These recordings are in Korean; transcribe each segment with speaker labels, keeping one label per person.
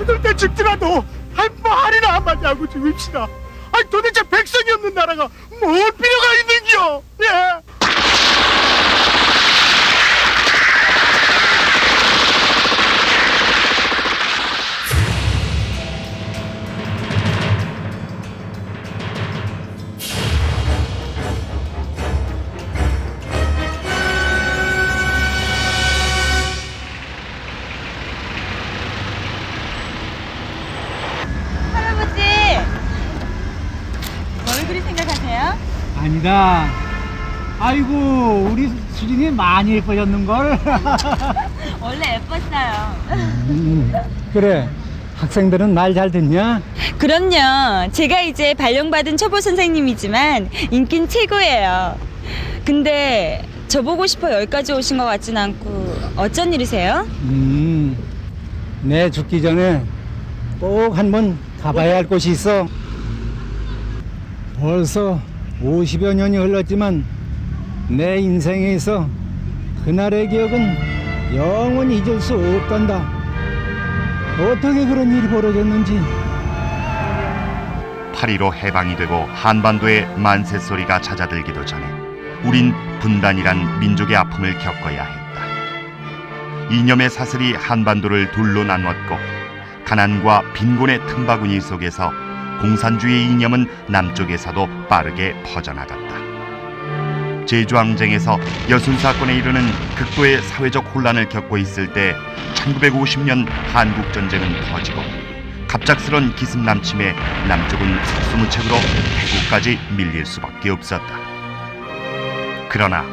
Speaker 1: 죽을 때 죽더라도 말이나 한마디 하고 죽읍시다. 아니 도대체 백성이 없는 나라가 뭘 필요가 있는겨? 예?
Speaker 2: 아니다. 아이고 우리 수진이 많이 예뻐졌는걸.
Speaker 3: 원래 예뻤어요.
Speaker 2: 그래 학생들은 말 잘 듣냐?
Speaker 3: 그럼요. 제가 이제 발령받은 초보 선생님이지만 인기는 최고예요. 근데 저보고 싶어 여기까지 오신 것 같진 않고 어쩐 일이세요?
Speaker 2: 내 죽기 전에 꼭 한번 가봐야 할 곳이 있어. 벌써 50여 년이 흘렀지만 내 인생에서 그날의 기억은 영원히 잊을 수 없단다. 어떻게 그런 일이 벌어졌는지.
Speaker 4: 8.15 해방이 되고 한반도에 만세 소리가 잦아들기도 전에 우린 분단이란 민족의 아픔을 겪어야 했다. 이념의 사슬이 한반도를 둘로 나눴고 가난과 빈곤의 틈바구니 속에서 공산주의의 이념은 남쪽에서도 빠르게 퍼져나갔다. 제주항쟁에서 여순사건에 이르는 극도의 사회적 혼란을 겪고 있을 때 1950년 한국전쟁은 터지고 갑작스런 기습남침에 남쪽은 속수무책으로 대구까지 밀릴 수밖에 없었다. 그러나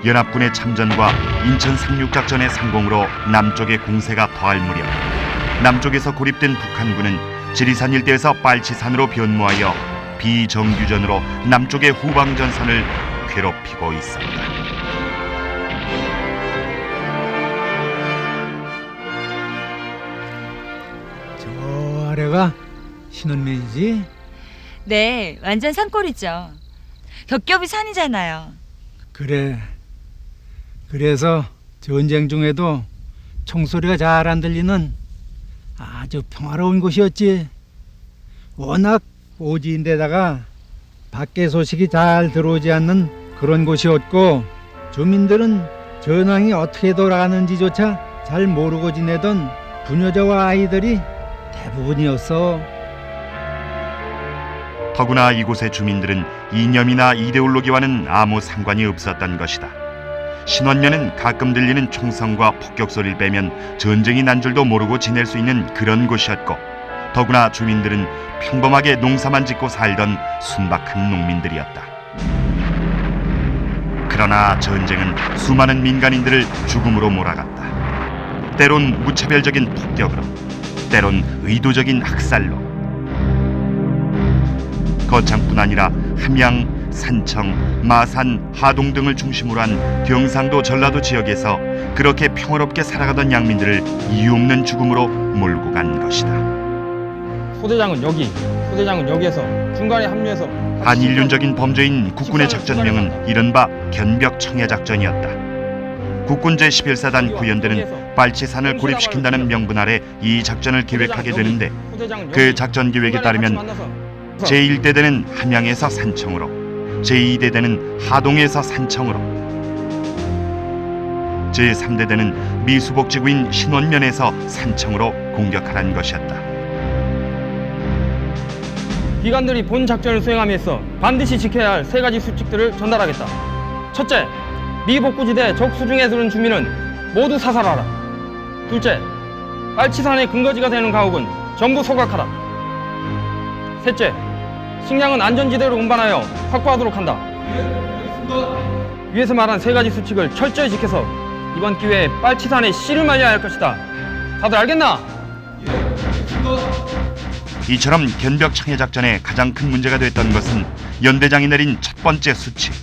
Speaker 4: 연합군의 참전과 인천 상륙작전의 성공으로 남쪽의 공세가 더할 무렵 남쪽에서 고립된 북한군은 지리산 일대에서 빨치산으로 변모하여 비정규전으로 남쪽의 후방전선을 괴롭히고 있었다.
Speaker 2: 저 아래가 신원면이지?
Speaker 3: 네, 완전 산골이죠. 겹겹이 산이잖아요.
Speaker 2: 그래. 그래서 전쟁 중에도 총소리가 잘 안 들리는 아주 평화로운 곳이었지. 워낙 오지인데다가 밖에 소식이 잘 들어오지 않는 그런 곳이었고 주민들은 전황이 어떻게 돌아가는지조차 잘 모르고 지내던 부녀자와 아이들이 대부분이었어.
Speaker 4: 더구나 이곳의 주민들은 이념이나 이데올로기와는 아무 상관이 없었던 것이다. 신원면은 가끔 들리는 총성과 폭격 소리를 빼면 전쟁이 난 줄도 모르고 지낼 수 있는 그런 곳이었고 더구나 주민들은 평범하게 농사만 짓고 살던 순박한 농민들이었다. 그러나 전쟁은 수많은 민간인들을 죽음으로 몰아갔다. 때론 무차별적인 폭격으로, 때론 의도적인 학살로. 거창뿐 아니라 함양, 산청, 마산, 하동 등을 중심으로 한 경상도 전라도 지역에서 그렇게 평화롭게 살아가던 양민들을 이유 없는 죽음으로 몰고 간 것이다.
Speaker 5: 소대장은 여기, 소대장은 여기에서 중간에 합류해서
Speaker 4: 반인륜적인 범죄인 국군의 작전명은 이른바 견벽청해작전이었다. 국군 제11사단 구연대는 빨치산을 고립시킨다는 명분 아래 이 작전을 기획하게 되는데 그 작전 계획에 따르면 제1대대는 함양에서 산청으로 제2대대는 하동에서 산청으로 제3대대는 미수복지구인 신원면에서 산청으로 공격하라는 것이었다.
Speaker 5: 기관들이 본 작전을 수행함에 있어 반드시 지켜야 할 세 가지 수칙들을 전달하겠다. 첫째, 미복구지대 적수중에 두는 주민은 모두 사살하라. 둘째, 빨치산의 근거지가 되는 가옥은 전부 소각하라. 셋째, 식량은 안전지대로 운반하여 확보하도록 한다. 위에서 말한 세 가지 수칙을 철저히 지켜서 이번 기회에 빨치산에 씨를 말려야 할 것이다. 다들 알겠나?
Speaker 4: 이처럼 견벽청해작전의 가장 큰 문제가 됐던 것은 연대장이 내린 첫 번째 수칙,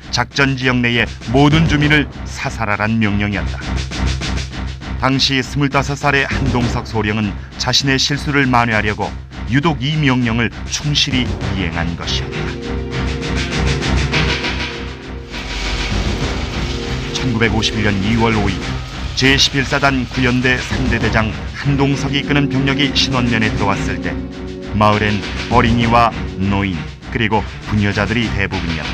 Speaker 4: 작전 지역 내의 모든 주민을 사살하란 명령이었다. 당시 25살의 한동석 소령은 자신의 실수를 만회하려고 유독 이 명령을 충실히 이행한 것이었다. 1951년 2월 5일 제11사단 구연대 3대 대장 한동석이 이끄는 병력이 신원면에 들어왔을 때 마을엔 어린이와 노인 그리고 부녀자들이 대부분이었다.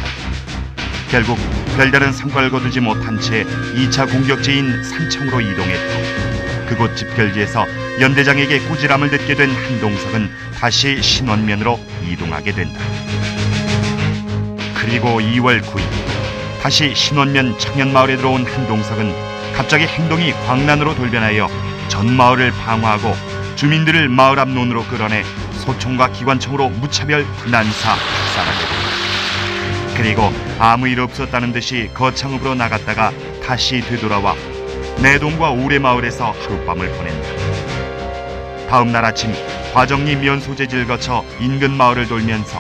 Speaker 4: 결국 별다른 성과를 거두지 못한 채 2차 공격지인 삼청으로 이동했고 그곳 집결지에서 연대장에게 꾸지람을 듣게 된 한동석은 다시 신원면으로 이동하게 된다. 그리고 2월 9일 다시 신원면 청년마을에 들어온 한동석은 갑자기 행동이 광란으로 돌변하여 전 마을을 방어하고 주민들을 마을 앞 논으로 끌어내 소총과 기관총으로 무차별 난사 학살하게 된다. 그리고 아무 일 없었다는 듯이 거창읍으로 나갔다가 다시 되돌아와 내동과 우레마을에서 하룻밤을 보낸다. 다음 날 아침 과정리 면소재지를 거쳐 인근 마을을 돌면서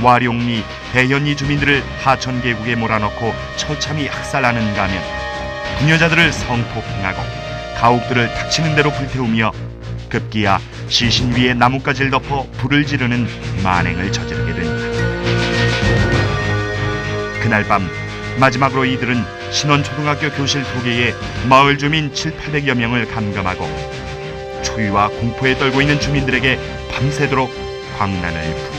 Speaker 4: 와룡리, 대현리 주민들을 하천 계곡에 몰아넣고 처참히 학살하는가 하면 부녀자들을 성폭행하고 가옥들을 닥치는 대로 불태우며 급기야 시신 위에 나뭇가지를 덮어 불을 지르는 만행을 저지르게 된다. 그날 밤 마지막으로 이들은 신원초등학교 교실 2개에 마을 주민 700~800여 명을 감금하고 추위와 공포에 떨고 있는 주민들에게 밤새도록 광란을 부른다.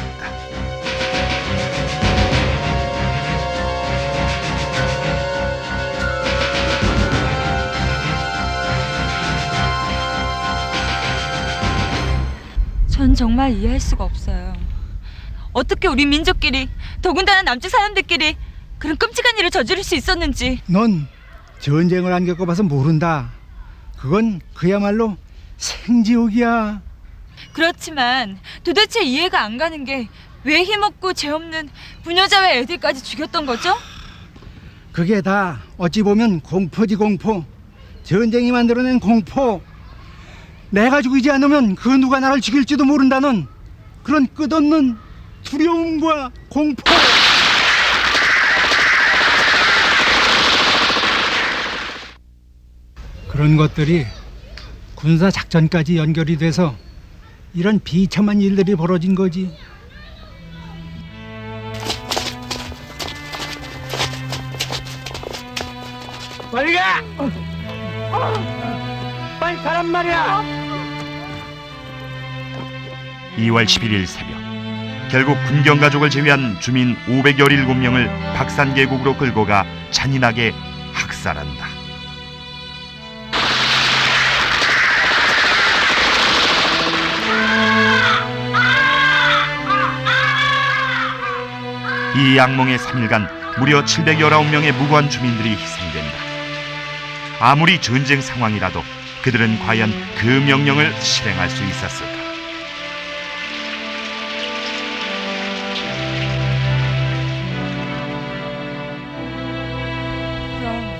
Speaker 3: 전 정말 이해할 수가 없어요. 어떻게 우리 민족끼리, 더군다나 남쪽 사람들끼리 그런 끔찍한 일을 저지를 수 있었는지.
Speaker 2: 넌 전쟁을 안 겪어봐서 모른다. 그건 그야말로 생지옥이야.
Speaker 3: 그렇지만 도대체 이해가 안 가는 게 왜 힘없고 죄 없는 부녀자와 애들까지 죽였던 거죠?
Speaker 2: 그게 다 어찌 보면 공포지, 공포. 전쟁이 만들어낸 공포. 내가 죽이지 않으면 그 누가 나를 죽일지도 모른다는 그런 끝없는 두려움과 공포. 그런 것들이 군사 작전까지 연결이 돼서 이런 비참한 일들이 벌어진 거지. 빨리 가! 빨리 가란 말이야!
Speaker 4: 2월 11일 새벽 결국 군경가족을 제외한 주민 517명을 박산계곡으로 끌고 가 잔인하게 학살한다. 이 악몽의 3일간 무려 719명의 무고한 주민들이 희생된다. 아무리 전쟁 상황이라도 그들은 과연 그 명령을 실행할 수 있었을까?
Speaker 3: 그럼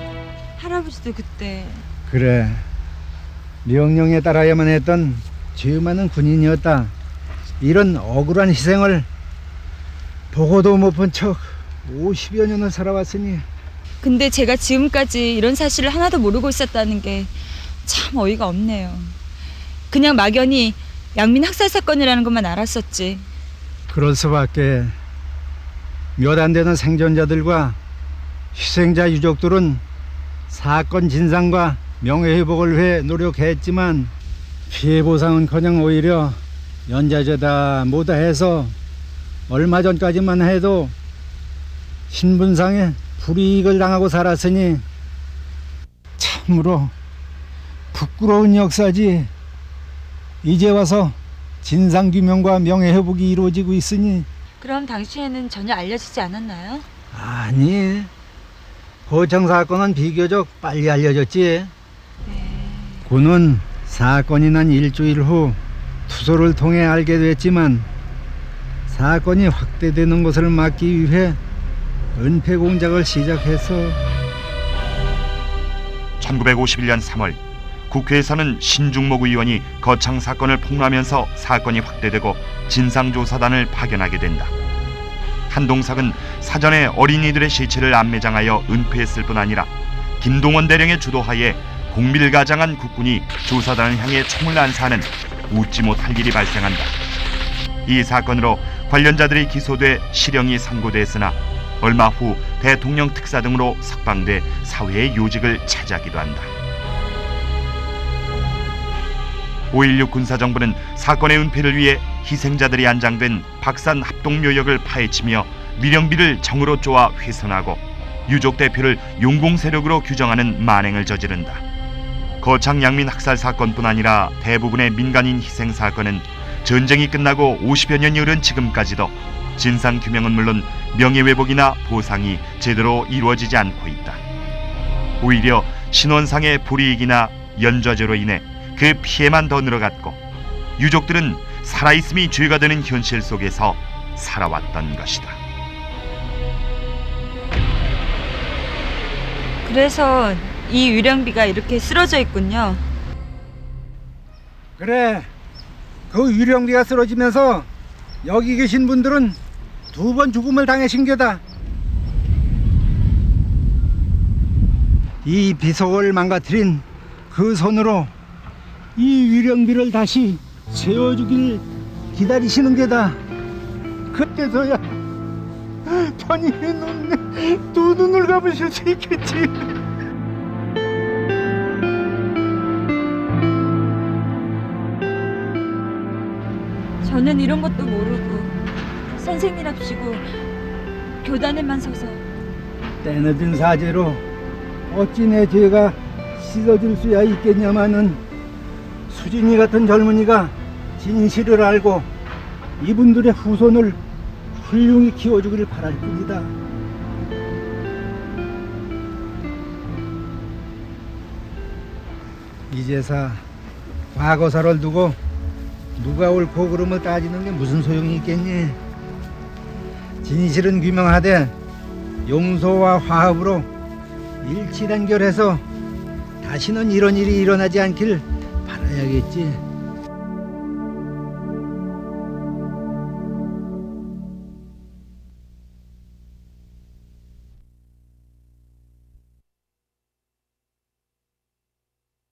Speaker 3: 할아버지도 그때.
Speaker 2: 그래, 명령에 따라야만 했던 죄 많은 군인이었다. 이런 억울한 희생을 보고도 못 본 척 50여 년을 살아왔으니.
Speaker 3: 근데 제가 지금까지 이런 사실을 하나도 모르고 있었다는 게 참 어이가 없네요. 그냥 막연히 양민 학살 사건이라는 것만 알았었지.
Speaker 2: 그럴 수밖에. 몇 안 되는 생존자들과 희생자 유족들은 사건 진상과 명예회복을 위해 노력했지만 피해 보상은커녕 오히려 연좌제다 뭐다 해서 얼마 전까지만 해도 신분상에 불이익을 당하고 살았으니 참으로 부끄러운 역사지. 이제 와서 진상규명과 명예회복이 이루어지고 있으니.
Speaker 3: 그럼 당시에는 전혀 알려지지 않았나요?
Speaker 2: 아니, 고청 사건은 비교적 빨리 알려졌지. 군은 사건이 난 일주일 후 투소를 통해 알게 됐지만 사건이 확대되는 것을 막기 위해 은폐 공작을 시작해서
Speaker 4: 1951년 3월 국회에서는 신중목 의원이 거창 사건을 폭로하면서 사건이 확대되고 진상조사단을 파견하게 된다. 한동석은 사전에 어린이들의 시체를 안매장하여 은폐했을 뿐 아니라 김동원 대령의 주도하에 공밀가장한 국군이 조사단을 향해 총을 난사하는 웃지 못할 일이 발생한다. 이 사건으로 관련자들이 기소돼 실형이 선고됐으나 얼마 후 대통령 특사 등으로 석방돼 사회의 요직을 차지하기도 한다. 5.16 군사정부는 사건의 은폐를 위해 희생자들이 안장된 박산 합동묘역을 파헤치며 미령비를 정으로 쪼아 훼손하고 유족 대표를 용공세력으로 규정하는 만행을 저지른다. 거창 양민 학살 사건뿐 아니라 대부분의 민간인 희생 사건은 전쟁이 끝나고 50여 년이 흐른 지금까지도 진상규명은 물론 명예회복이나 보상이 제대로 이루어지지 않고 있다. 오히려 신원상의 불이익이나 연좌제로 인해 그 피해만 더 늘어갔고 유족들은 살아있음이 죄가 되는 현실 속에서 살아왔던 것이다.
Speaker 3: 그래서 이 유령비가 이렇게 쓰러져 있군요.
Speaker 2: 그래, 그 유령비가 쓰러지면서 여기 계신 분들은 2번 죽음을 당하신 게다. 이 비석을 망가뜨린 그 손으로 이 유령비를 다시 세워주길 기다리시는 게다. 그때서야 편히 두 눈을 감으실 수 있겠지.
Speaker 3: 저는 이런 것도 모르고 선생이랍시고 교단에만 서서
Speaker 2: 때늦은 사죄로 어찌 내 죄가 씻어질 수야 있겠냐마는 수진이 같은 젊은이가 진실을 알고 이분들의 후손을 훌륭히 키워주기를 바랄 뿐이다. 이제사 과거사를 두고 누가 옳고 그름을 따지는 게 무슨 소용이 있겠니? 진실은 규명하되 용서와 화합으로 일치단결해서 다시는 이런 일이 일어나지 않길 바라야겠지.